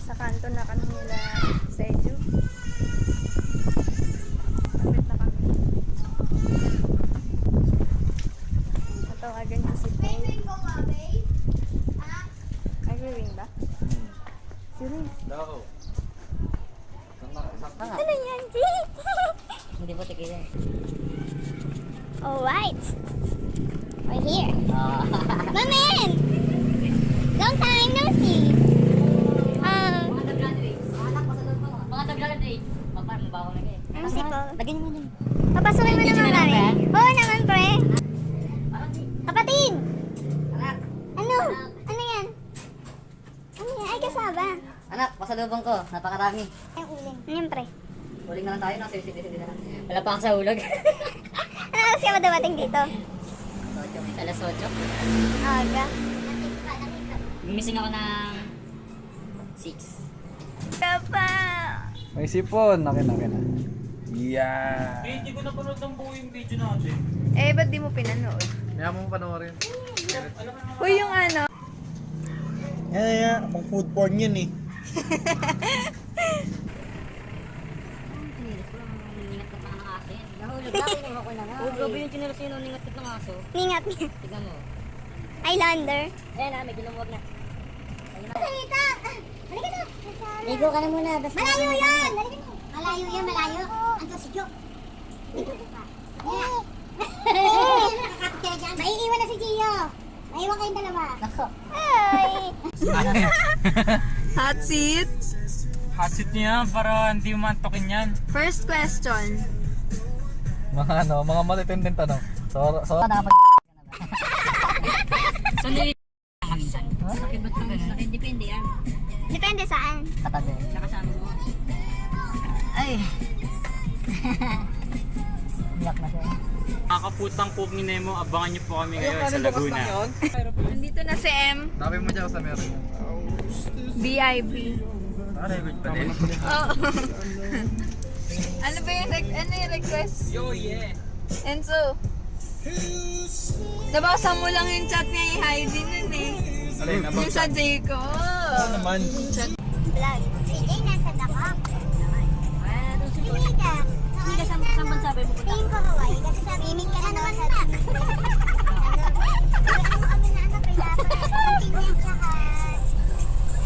Nasa kanto na kami nila sa Eju. Kapit na kami. Natawagan ko si Paul. Nag-ring ba? Ring. No. Ano yan, G? Hindi po tigilan. Alright. We're here. Mamen! Long time no see. Mga nag-graduates. Mga nag-graduates. Mabaho na kayo. Ano si Paul? Lagyan mo dun. Papasukin mo Hindi naman na kami. naman, Oo naman, pre. Kapatid! Anak! Ano? Ano yan? Ano yan? Ay, kasaba. Anak, pasalubong ko. Napakarami. Ay, uling. Ano yan, pre? Huling na lang tayo. Sili-sili na lang. Wala pa ako sa hulog. Ano oras ka madating dito? Alas 8. Aga. Gumising ako ng 6. Papa! May sipon. Akin na. Yeah. Hindi ko napanood ng buo yung video natin. Eh, ba't di mo pinanood? Kaya mo panoorin. Uy, yung ano? Yan. Pang food porn yun eh. Ningat ka pa ng aso yan. Nahulog na. Kinuha ko na nga. Oh, grabe yung chinelas yun. Ningat ka ng aso. Ningat niya. Tignan mo. Highlander. Ayan na, may dilumuwag na. Salita! Halika na! Ligo ka na muna. Malayo yan! Malayo yan, malayo. Andiyan si Jo. Maiiwan na si Gio. Maiiwan kayong dalawa. Nako. Hi! Hot seat. Hot seat niya para hindi mantokin yan. First question. Mga matitinding tanong. So Nakapag Sandali ka minsan. Sakit ba't ka ganun? Sakit, depende yan. Depende saan. Katabi. Nakasama mo. Ay. Iyak na siya. Makakaputang Poke ni Nemo, abangan niyo po kami ngayon sa Laguna. Nandito na si M. Sabi mo dyan sa meron. BIB. Ano yung pa din? Oo. Ano ba yung request? Yo, yeah! Enzo. Nabasa mo lang yung chat niya yung Heidi nun eh. Alin, Yung sa Jayco. naman. Vlog. Sige, nasa dakak. Sige ka. Hindi ka saan bansa ba mo punta? Tingin ko Hawaii kasi sabi, imig ka na naman sa dakak. Ano na anak, kaya continue tsaka.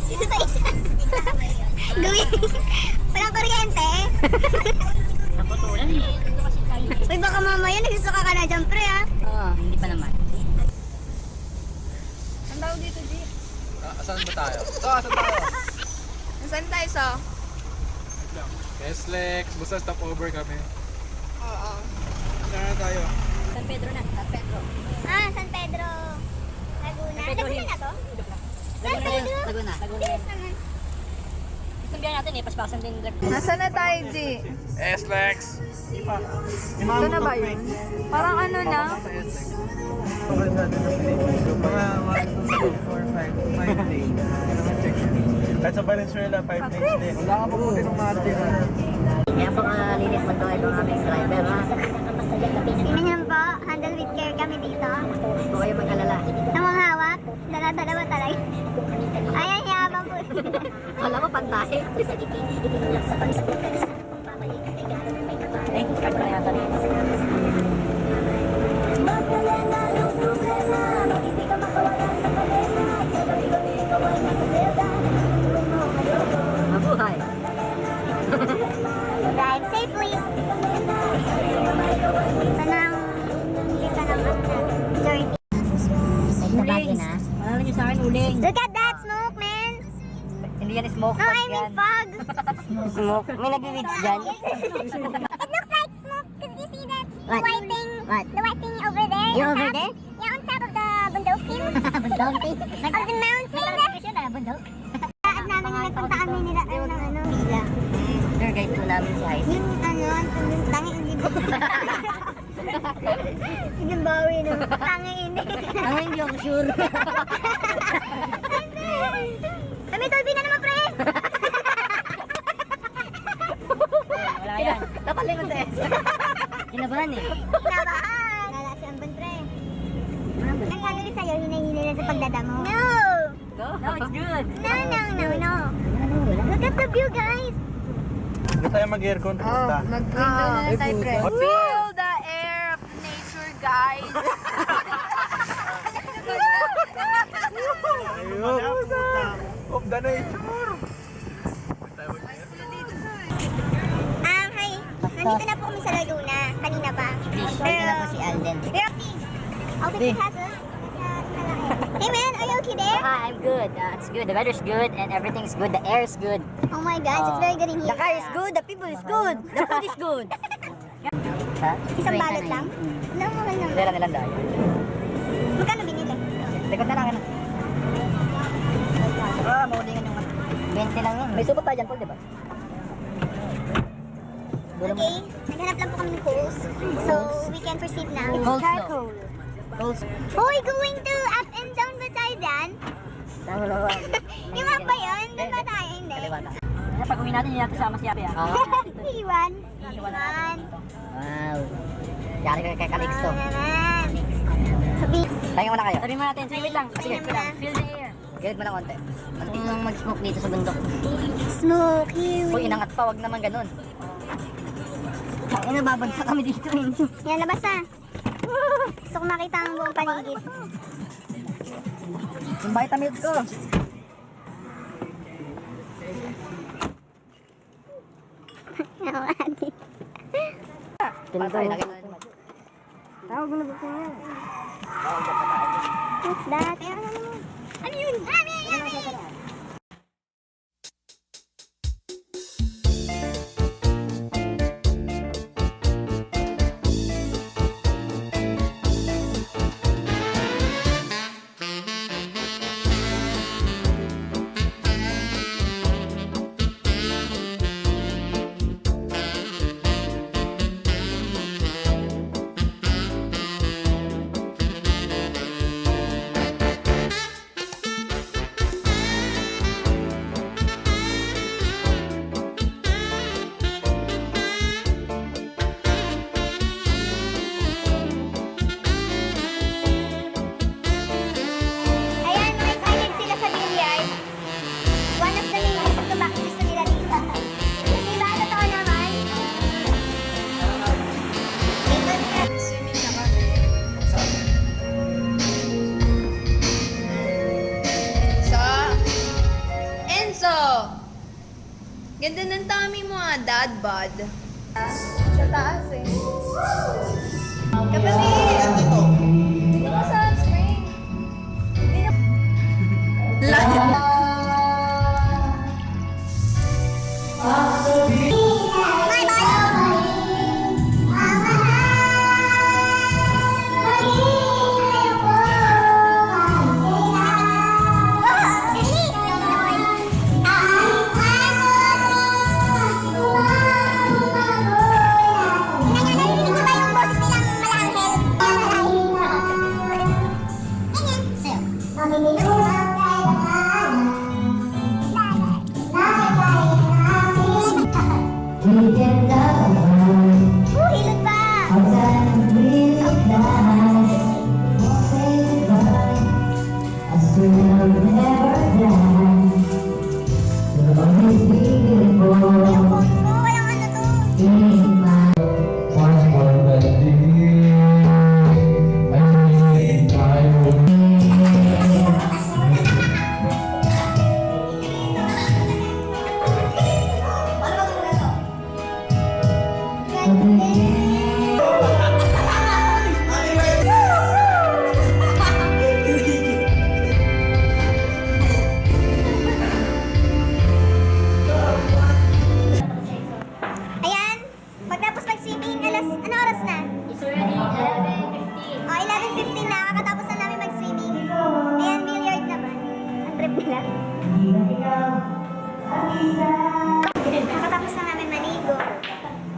Dito sa isa. Gawin. Walang kuryente. Naputulan eh. Dito kasi tayo. Uy, baka mamaya nagsusuka ka na dyan, pre, ha? Oo, hindi pa naman. Ang tawag dito, G? Saan ba tayo? Saan tayo? Saan tayo, so? Eslex, basta stopover kami. Oo. Saan na tayo? San Pedro na. San Pedro. Ah, San Pedro. Laguna. San Pedro Laguna na to? San Laguna yun. Pedro? Laguna. Bilis naman. Gusto biyan natin eh. Paspasan din direct. Nasaan na tayo, G? Eslex! Ito na ba yun? Parang ano na? Kahit sa Valenzuela, 5 days din. Wala ka pa puti ng Martin. Kaya po linis po ito itong aming driver. Ganyan po, handle with care kami dito. Huwag po kayo mag-alala. Namang hawak, dala-dalawa talaga. Ayan, yabang po. Wala ko pantay. Eh, card ko na yata rin. Mabuhay. Drive safely. Tanang, isa ng journey. Uling. Malala niyo sa akin, uling. Look at that smoke, man! Hindi yan smoke. No, I mean fog. Smoke. May nag-weeds dyan. It looks like smoke because you see that What? white thing, What? the white thing over there. You're on over top. there? Yeah, on top of the bundok hill. Bundok. Of the mountain. Bundok. At namin nagpunta kami nila ano, Mila. Tour guide po namin si Heidi. Yung ano, yung tangi hindi ba? Yung bawi no, tangi hindi. Ang hindi ako sure. Kami Dolby na naman, pre! Wala yan. Napalingon sa Kinabahan eh. Nabahan! Lala si Amban, pre. Ang sabi sa'yo, hinahili na sa pagdadamo. No! No, it's good. No, no, no, no. view, guys. Hindi tayo mag-aircon. Pusta. Feel the air of nature, guys. Of the nature. Hi. Nandito na po kami sa Laguna. Kanina pa. Pero na po si Alden. Pero please. I'll be hassle. Hey man, are you okay there? Hi, I'm good. It's good. The weather's good and everything's good. The air is good. Oh my God, it's very good in here. The car is good. The people is good. The food is good. Ha? Isang balot lang? Alam mo naman. Dala nilang dahil. Magkano binili? Likod na lang. Ano? Mahulingan yung 20 lang yun. May supot pa dyan, Paul, di ba? Okay, naghanap lang po kami ng coals. So, we can proceed now. Cold charcoal. Cold Hoy, going to up and down ba tayo dyan? Yung up ba yun? Doon ba tayo? Hindi. Pag uwi natin, hindi natin sama si Ape, ah. Iwan. Iwan. Wow. Yari ka kay Calixto. Wow naman. Sabi. Tayo muna kayo. Sabi mo natin, sige, wait lang. Sige, Sabi muna. feel the air. Gilid mo lang konti. Mantik lang mag-smoke dito sa bundok. Smoky. Uy, inangat pa, wag naman ganun. Ano, babagsak kami dito. Yan, labas na. Gusto ko makita ang buong paligid. Yung vitamins ko. Ako, ate. Tawag mo na gusto niya. What's that? Ano yun? Ano yun? Ayan, mga excited sila sa billiard. One of the main reasons kung bakit gusto nila dito. Diba? Totoo naman. Swimming na kami. Enzo! Ganda ng tummy mo ah, dad bod. Sa taas eh. Kapatid! Dito ka sa spring. Hilot pa! Yung phone mo, walang ano to. Ayan, pagtapos mag-swimming, ano oras na? It's already 11:15. 11:15 na, kakatapos na namin mag-swimming. Ayan, billiard naman. Ang trip nila. Kakatapos na namin maligo.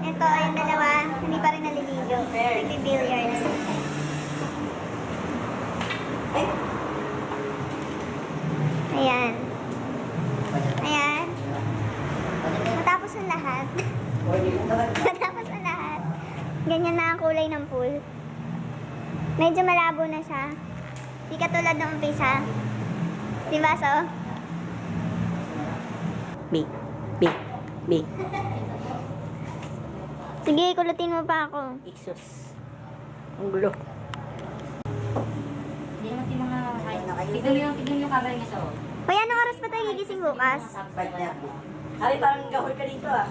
Ito, yung dalawa, hindi pa rin naliligo. Nagbi-billiards. Ayan. Ayan. Matapos ang lahat. Matapos ang lahat. Ganyan na ang kulay ng pool. Medyo malabo na siya. Di katulad ng umpisa. Diba, so? B. B. B. Sige, kulutin mo pa ako. Ixos. Ang gulo. Hindi naman yung mga tignan yung camera niya sa o. Hoy, anong oras pa tayo gigising bukas? Sabi parang gahol ka dito ah.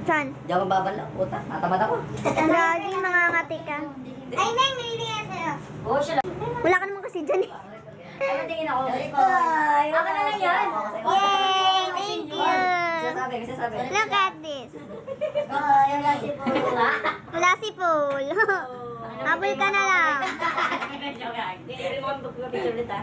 Saan? Hindi ako babala. Puta, natamad ako. Lagi mangangati ka. Ay, Neng, nilibigyan sa'yo. Oo, siya lang. Wala ka naman kasi dyan eh. Ay, tingin ako. Ay, ako na lang yan. Yay! Thank you! Masasabi. Look at this. Ay, wala si Paul. Wala si Paul. Habol ka na lang. Hindi mo kami pagpapicture ulit ah.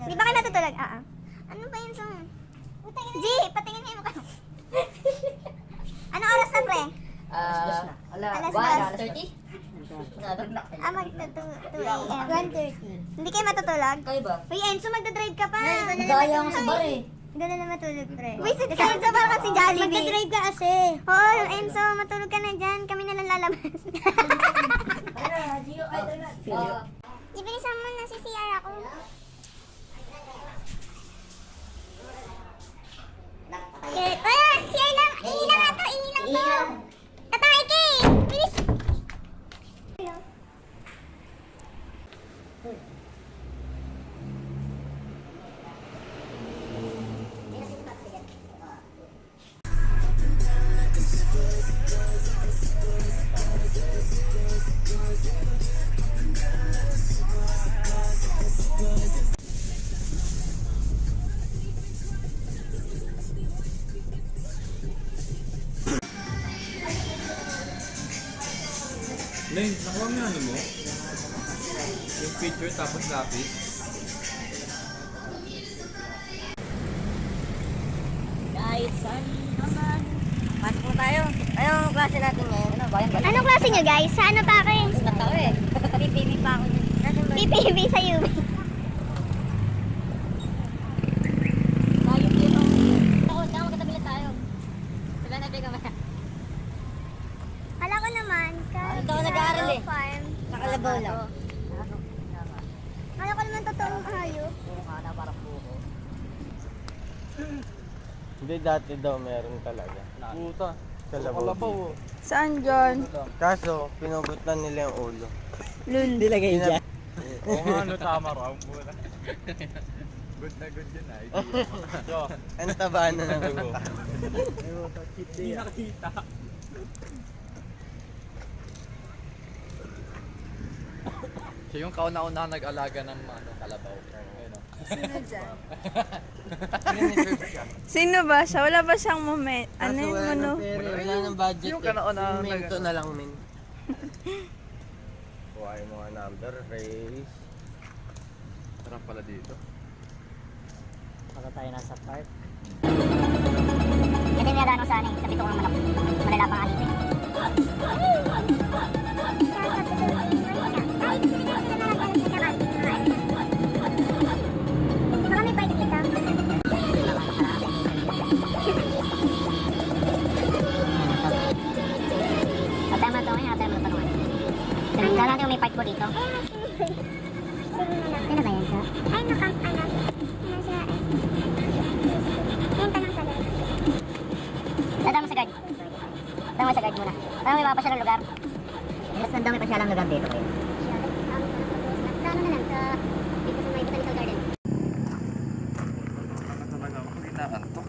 Di ba kayo natutulog? Ano ba yun song? G, patingin niyo yung mukha. Anong oras na, pre? Alas 1:30? Magta 2 a.m. 1:30. Hindi kayo matutulog? Kayo ba? Uy, Enzo, magdadrive ka pa. Gaya ako sa bar eh. Ganda na matulog, pre. Wisit ka, Enzo, parang si Jollibee. Magdadrive ka kasi. Oo, Enzo, matulog ka na dyan. Kami na lang lalabas. Ibilisan mo na si CR ako. CR lang. Iilang nga to, iilang to. Tatay ka eh. Bilis. Nen, nakuha mo yung ano mo? Yung picture tapos lapis? Kahit saan naman. Pasok po tayo. Anong klase natin ngayon? Ano, bayan ba? Anong klase nyo, guys? Sa ano pa ako eh? Basta ako eh. PPV pa ako dyan. PPV sa UV. Tayo dito. Ako, tsaka magkatabilan tayo. Sila na tayo kamaya. Kala ko naman, Ano daw nag-aaral eh? farm. Nakalabaw lang. Kala ko naman totoong hayop. Mukha na parang buko. Hindi, dati daw meron talaga. Puta. Sa Labaw. Saan dyan? Kaso, pinugot na nila yung ulo. Lul. Nilagay dyan. Oo nga, ano, tama raw. Good na good yun ah. Ano tabaan na ng dugo? Hindi nakita. Siya yung kauna-una nag-alaga ng kalabaw. Ayun, oh. Sino dyan? Piniserve siya. Sino ba siya? Wala ba siyang moment? Ano Kaso yung wala ano? ng pera, wala ng budget. Yung kanaunang Minto na lang, min. Kuha yung mga number, race. Sarap pala dito. Pagka tayo nasa park. Kasi niladaan ko sa ano eh, sa bitong ng manok. Malala pang alipin. Di ba kami pwede dito? Matama to ngayon, natama na tanungan. Kailangan natin yung may part ko dito. Ano ba yan siya? Ay, nakang ano. Yung tanong sa guard. Dadang mo sa guard. Dadang mo sa guard muna. Parang may mapasya ng lugar. Mas nandang may pasya ng lugar dito. Sa ano na lang, sa dito sa may botanical garden. Talaga ako kinakantok.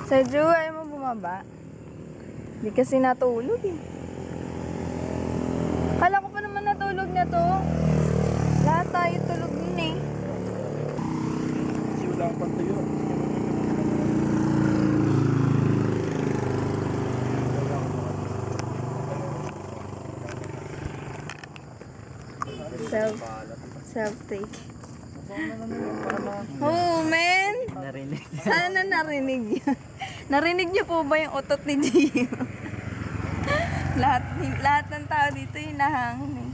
Sa Ju, ayaw mo bumaba? Hindi kasi natulog eh. Kala ko pa naman natulog na to. Lahat tayo tulog din eh. patuyo. Self-take. Oh, man! Narinig. Sana narinig niyo. Narinig niyo po ba yung utot ni Gio? lahat ng tao dito yung nahangin eh.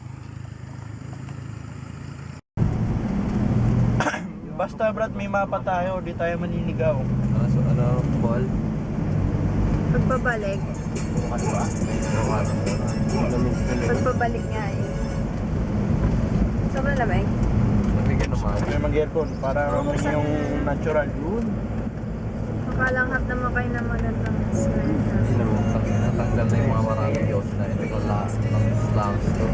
Basta Brad, may mapa tayo, di tayo maninigaw. Ball? Pagpabalik. Bukas ba? Pagpabalik nga eh. Sobrang lamig. Nabigyan naman. May mag-aircon para may yung natural. Yun. Makalanghap naman kayo naman ng smell. Natanggal na yung mga maraming yos na ito last to.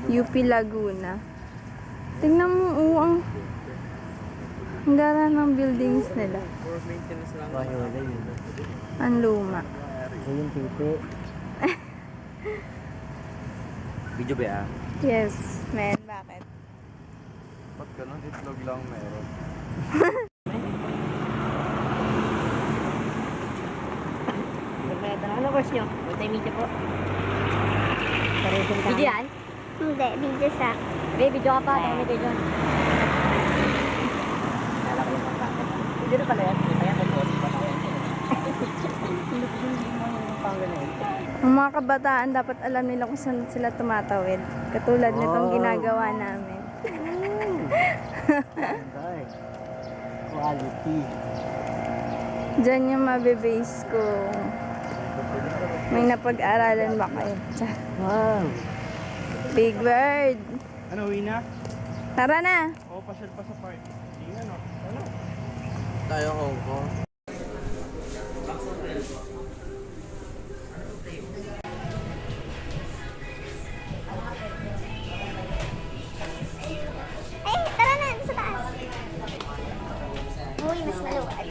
UP Laguna. Tingnan mo, ang gara ng buildings nila. Ang luma. Yung pipi. Video ba Yes, man. Bakit? Ba't ganun? Itlog lang meron. Ano course nyo? Multimedia po. Video yan? Hindi, video siya. Baby, video ka pa. Kami kayo dyan. Kala ko yung pagkakit. Video na pala yan. Ito yan. Ang mga kabataan, dapat alam nila kung saan sila tumatawid. Katulad nitong ginagawa namin. Quality. Diyan yung mabibase ko. May napag-aralan ba kayo? Tsa. Wow. Big Bird. Ano, uwi na? Tara na. O, pasyal pa sa park. Tingnan, no? Ano? Tayo Hong Kong. Ay, tara na, sa taas. Uy, mas maluwag.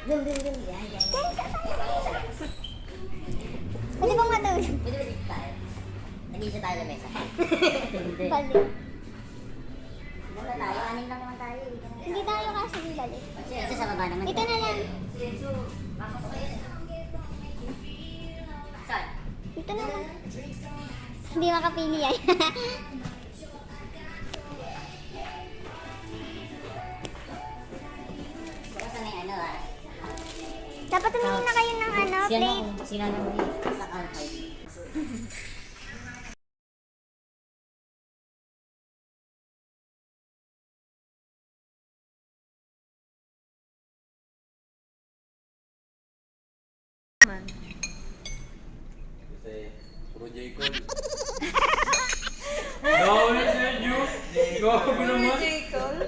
Dun. Guys, pwede bang matulog? Nag-isa tayo ng mesa. Balik. Wala tayo. Anin lang naman tayo. Hindi tayo kasi balik. Kasi sa baba naman. Ito na lang. Saan? Ito na lang. Hindi makapili yan. Basta may ano Dapat tumingin na kayo ng ano, plate. Sino sa country? Kasi, puro J-Call. Gawin sa inyo. Gawin naman. J. Cole.